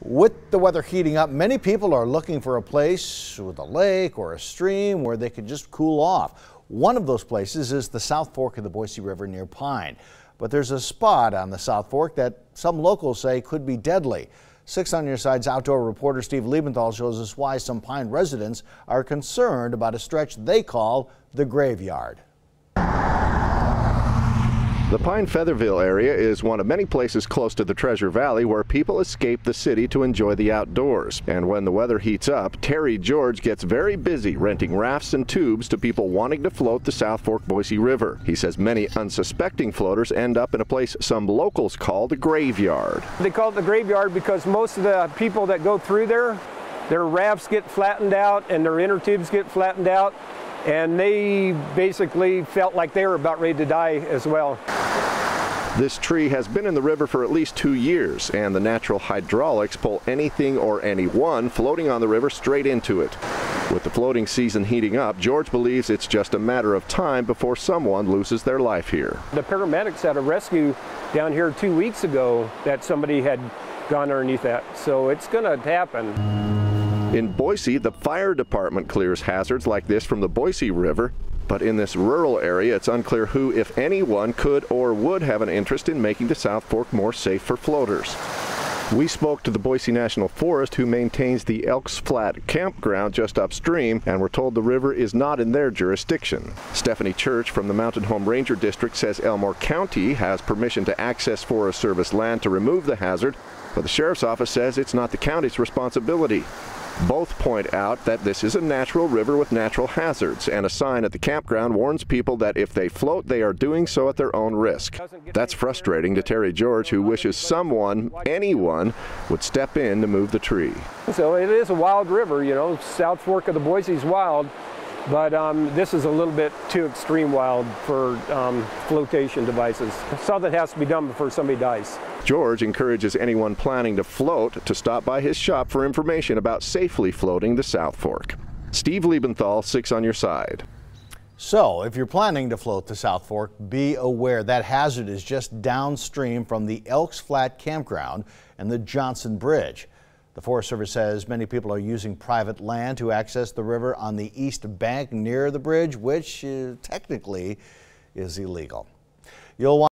With the weather heating up, many people are looking for a place with a lake or a stream where they can just cool off. One of those places is the South Fork of the Boise River near Pine. But there's a spot on the South Fork that some locals say could be deadly. 6 on Your Side's outdoor reporter Steve Liebenthal shows us why some Pine residents are concerned about a stretch they call the graveyard. The Pine-Featherville area is one of many places close to the Treasure Valley where people escape the city to enjoy the outdoors. And when the weather heats up, Terry George gets very busy renting rafts and tubes to people wanting to float the South Fork Boise River. He says many unsuspecting floaters end up in a place some locals call the graveyard. They call it the graveyard because most of the people that go through there, their rafts get flattened out and their inner tubes get flattened out, and they basically felt like they were about ready to die as well. This tree has been in the river for at least 2 years, and the natural hydraulics pull anything or anyone floating on the river straight into it. With the floating season heating up, George believes it's just a matter of time before someone loses their life here. The paramedics had a rescue down here 2 weeks ago that somebody had gone underneath that, so it's going to happen. In Boise, the fire department clears hazards like this from the Boise River. But in this rural area, it's unclear who, if anyone, could or would have an interest in making the South Fork more safe for floaters. We spoke to the Boise National Forest, who maintains the Elks Flat campground just upstream, and were told the river is not in their jurisdiction. Stephanie Church from the Mountain Home Ranger District says Elmore County has permission to access Forest Service land to remove the hazard, but the sheriff's office says it's not the county's responsibility. Both point out that this is a natural river with natural hazards, and a sign at the campground warns people that if they float, they are doing so at their own risk. That's frustrating to Terry George, who wishes someone, anyone, would step in to move the tree. So it is a wild river, you know, South Fork of the Boise is wild, but this is a little bit too extreme wild for flotation devices. Something has to be done before somebody dies. George encourages anyone planning to float to stop by his shop for information about safely floating the South Fork. Steve Liebenthal, 6 on Your Side. So if you're planning to float the South Fork, be aware that hazard is just downstream from the Elks Flat campground and the Johnson Bridge. The Forest Service says many people are using private land to access the river on the east bank near the bridge, which technically is illegal. You'll want